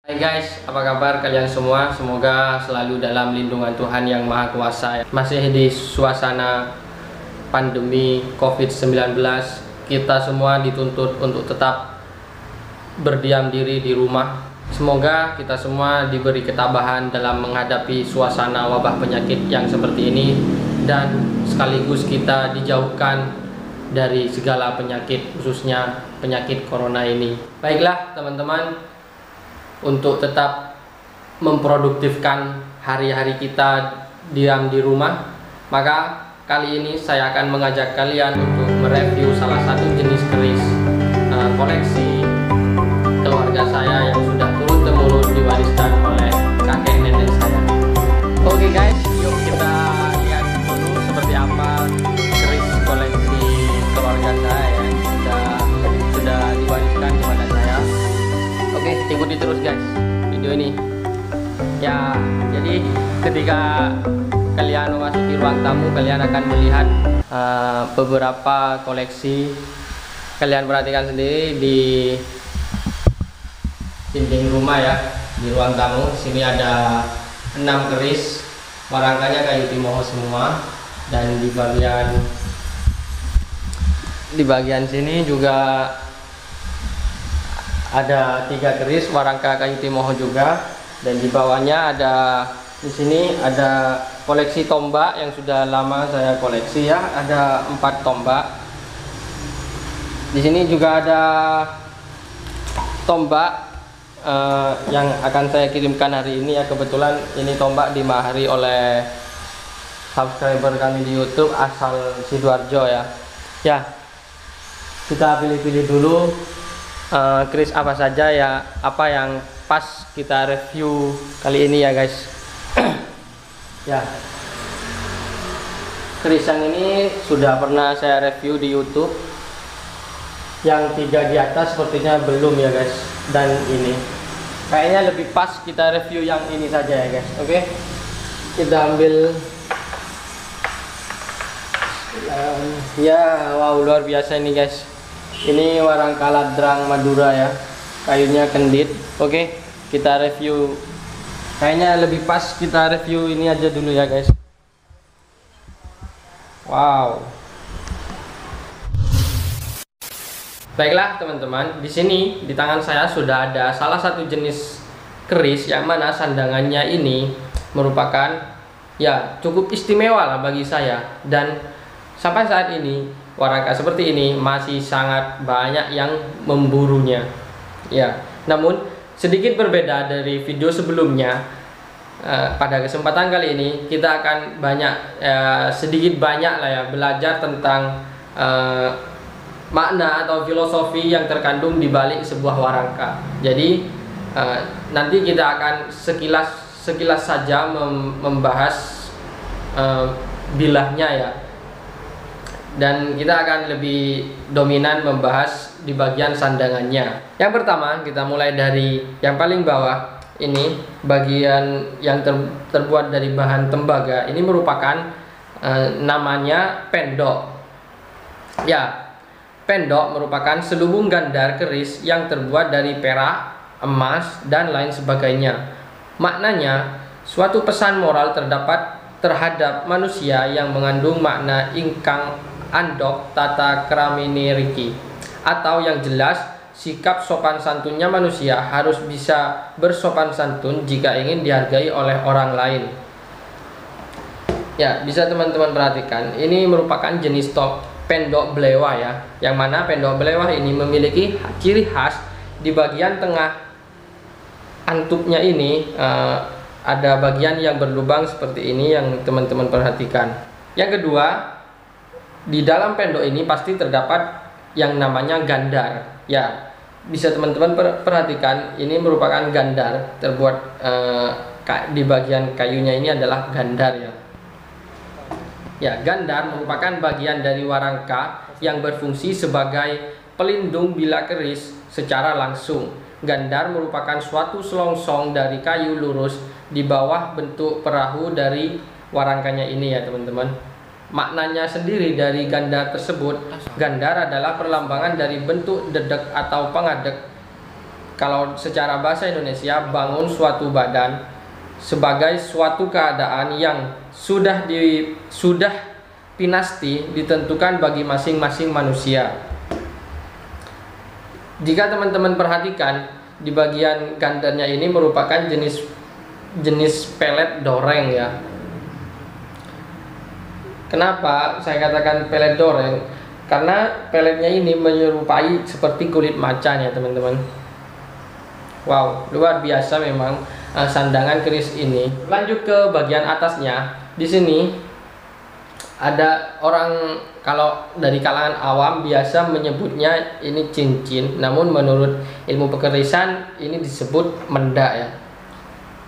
Hai guys, apa kabar kalian semua? Semoga selalu dalam lindungan Tuhan yang Maha Kuasa. Masih di suasana pandemi COVID-19, kita semua dituntut untuk tetap berdiam diri di rumah. Semoga kita semua diberi ketabahan dalam menghadapi suasana wabah penyakit yang seperti ini, dan sekaligus kita dijauhkan dari segala penyakit, khususnya penyakit corona ini. Baiklah teman-teman, untuk tetap memproduktifkan hari-hari kita diam di rumah, maka kali ini saya akan mengajak kalian untuk mereview salah satu jenis keris koleksi keluarga saya yang sudah turun-temurun diwariskan oleh kakek nenek saya. Oke guys, yuk kita lihat dulu seperti apa keris koleksi keluarga saya yang sudah diwariskan kepada saya. Oke, ikuti terus guys video ini. Ya, jadi ketika kalian memasuki ruang tamu, kalian akan melihat beberapa koleksi. Kalian perhatikan sendiri di dinding rumah ya, di ruang tamu. Sini ada 6 keris, warangkanya kayu timoho semua, dan di bagian sini juga ada 3 keris warangka kayu timoho juga, dan di bawahnya di sini ada koleksi tombak yang sudah lama saya koleksi ya, ada 4 tombak. Di sini juga ada tombak yang akan saya kirimkan hari ini ya. Kebetulan ini tombak dimahari oleh subscriber kami di YouTube asal Sidoarjo ya. Ya, kita pilih-pilih dulu keris apa saja ya, apa yang pas kita review kali ini ya guys. Ya, keris yang ini sudah pernah saya review di YouTube. Yang 3 di atas sepertinya belum ya guys, dan ini kayaknya lebih pas kita review yang ini saja ya guys. Oke, kita ambil. Ya, wow, luar biasa ini guys. Ini warangka ladrang Madura ya, kayunya kendit. Oke, kita review. Kayaknya lebih pas kita review ini aja dulu ya guys. Wow. Baiklah teman-teman, di sini di tangan saya sudah ada salah satu jenis keris yang mana sandangannya ini merupakan ya cukup istimewa lah bagi saya, dan sampai saat ini warangka seperti ini masih sangat banyak yang memburunya ya. Namun sedikit berbeda dari video sebelumnya, pada kesempatan kali ini kita akan sedikit banyak lah ya belajar tentang makna atau filosofi yang terkandung di balik sebuah warangka. Jadi nanti kita akan sekilas saja membahas bilahnya ya, dan kita akan lebih dominan membahas di bagian sandangannya. Yang pertama, kita mulai dari yang paling bawah. Ini bagian yang terbuat dari bahan tembaga. Ini merupakan namanya pendok ya. Pendok merupakan selubung gandar keris yang terbuat dari perak, emas, dan lain sebagainya. Maknanya, suatu pesan moral terhadap manusia yang mengandung makna ingkang andok tata kramini riki, atau yang jelas sikap sopan santunnya manusia harus bisa bersopan santun jika ingin dihargai oleh orang lain. Ya, bisa teman-teman perhatikan, ini merupakan jenis pendok belewah ya, yang mana pendok belewah ini memiliki ciri khas di bagian tengah antupnya ini ada bagian yang berlubang seperti ini yang teman-teman perhatikan. Yang kedua, di dalam pendok ini pasti terdapat yang namanya gandar ya. Bisa teman-teman perhatikan, ini merupakan gandar terbuat di bagian kayunya ini adalah gandar ya. Ya, gandar merupakan bagian dari warangka yang berfungsi sebagai pelindung bilah keris secara langsung. Gandar merupakan suatu selongsong dari kayu lurus di bawah bentuk perahu dari warangkanya ini ya teman-teman. Maknanya sendiri dari gandar tersebut, gandar adalah perlambangan dari bentuk dedek atau pengadek kalau secara bahasa Indonesia, bangun suatu badan sebagai suatu keadaan yang sudah pinasti ditentukan bagi masing-masing manusia. Jika teman-teman perhatikan, di bagian gandarnya ini merupakan jenis pelet doreng ya. Kenapa saya katakan pelet doreng? Karena peletnya ini menyerupai seperti kulit macan ya teman-teman. Wow, luar biasa memang sandangan keris ini. Lanjut ke bagian atasnya. Di sini ada orang, kalau dari kalangan awam biasa menyebutnya ini cincin, namun menurut ilmu pekerisan ini disebut mendak ya.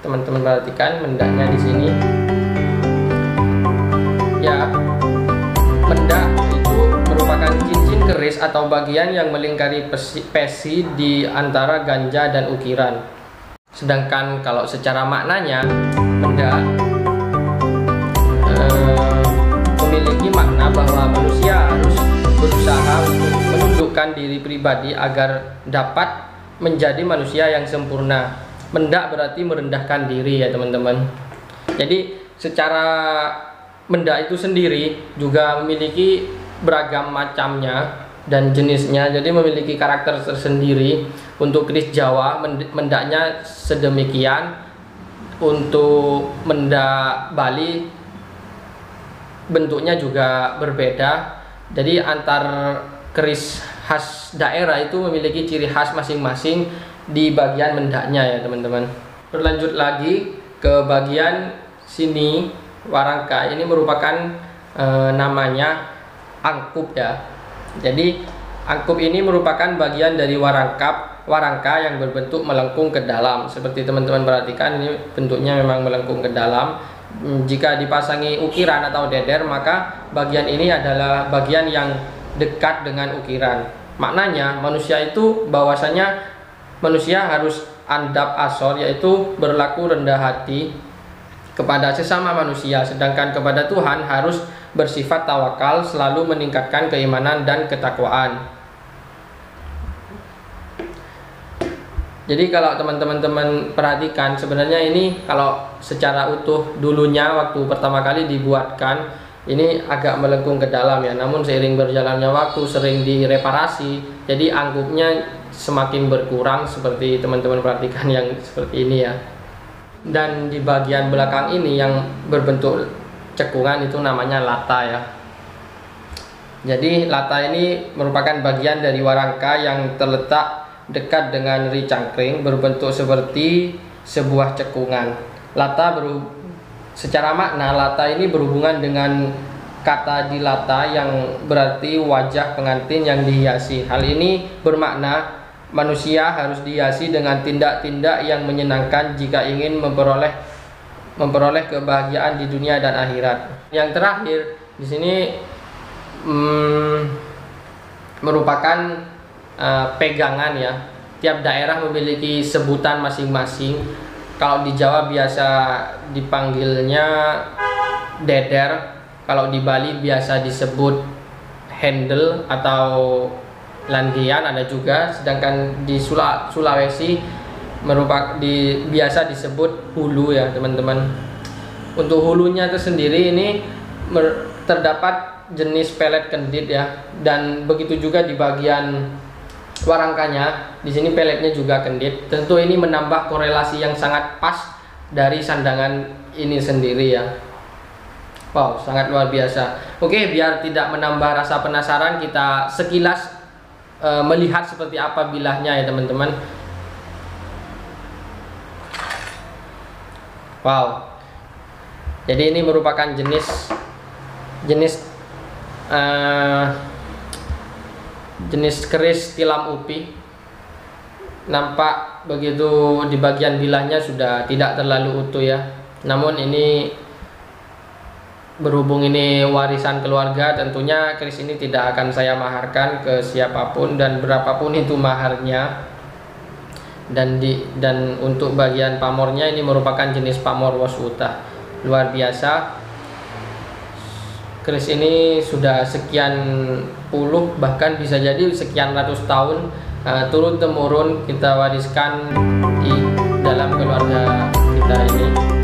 Teman-teman perhatikan mendaknya di sini. Ya, mendak itu merupakan cincin keris atau bagian yang melingkari pesi di antara ganja dan ukiran. Sedangkan kalau secara maknanya, mendak memiliki makna bahwa manusia harus berusaha untuk menundukkan diri pribadi agar dapat menjadi manusia yang sempurna. Mendak berarti merendahkan diri ya teman-teman. Jadi secara mendak itu sendiri juga memiliki beragam macamnya dan jenisnya, jadi memiliki karakter tersendiri. Untuk keris Jawa mendaknya sedemikian, untuk mendak Bali bentuknya juga berbeda. Jadi antar keris khas daerah itu memiliki ciri khas masing-masing di bagian mendaknya ya teman-teman. Berlanjut lagi ke bagian sini, warangka ini merupakan namanya angkup ya. Jadi angkup ini merupakan bagian dari warangka yang berbentuk melengkung ke dalam. Seperti teman-teman perhatikan, ini bentuknya memang melengkung ke dalam. Jika dipasangi ukiran atau deder, maka bagian ini adalah bagian yang dekat dengan ukiran. Maknanya manusia itu bahwasanya manusia harus andap asor, yaitu berlaku rendah hati kepada sesama manusia, sedangkan kepada Tuhan harus bersifat tawakal, selalu meningkatkan keimanan dan ketakwaan. Jadi kalau teman-teman perhatikan, sebenarnya ini kalau secara utuh dulunya waktu pertama kali dibuatkan ini agak melengkung ke dalam ya, namun seiring berjalannya waktu sering direparasi, jadi angkupnya semakin berkurang seperti teman-teman perhatikan yang seperti ini ya. Dan di bagian belakang ini yang berbentuk cekungan itu namanya lata ya. Jadi lata ini merupakan bagian dari warangka yang terletak dekat dengan ri cangkring, berbentuk seperti sebuah cekungan. Secara makna lata ini berhubungan dengan kata dilata yang berarti wajah pengantin yang dihiasi. Hal ini bermakna manusia harus dihiasi dengan tindak-tindak yang menyenangkan jika ingin memperoleh kebahagiaan di dunia dan akhirat. Yang terakhir di sini merupakan pegangan ya. Tiap daerah memiliki sebutan masing-masing. Kalau di Jawa biasa dipanggilnya deder, kalau di Bali biasa disebut handle atau landian ada juga, sedangkan di Sulawesi biasa disebut hulu ya teman-teman. Untuk hulunya tersendiri ini terdapat jenis pelet kendit ya, dan begitu juga di bagian warangkanya. Di sini peletnya juga kendit. Tentu ini menambah korelasi yang sangat pas dari sandangan ini sendiri ya. Wow, sangat luar biasa. Oke, biar tidak menambah rasa penasaran, kita sekilas melihat seperti apa bilahnya ya teman-teman. Wow. Jadi ini merupakan jenis keris tilam upi. Nampak begitu di bagian bilahnya sudah tidak terlalu utuh ya. Namun ini berhubung ini warisan keluarga, tentunya keris ini tidak akan saya maharkan ke siapapun dan berapapun itu maharnya. Dan untuk bagian pamornya ini merupakan jenis pamor wasuta. Luar biasa. Keris ini sudah sekian puluh, bahkan bisa jadi sekian ratus tahun turun temurun kita wariskan di dalam keluarga kita ini.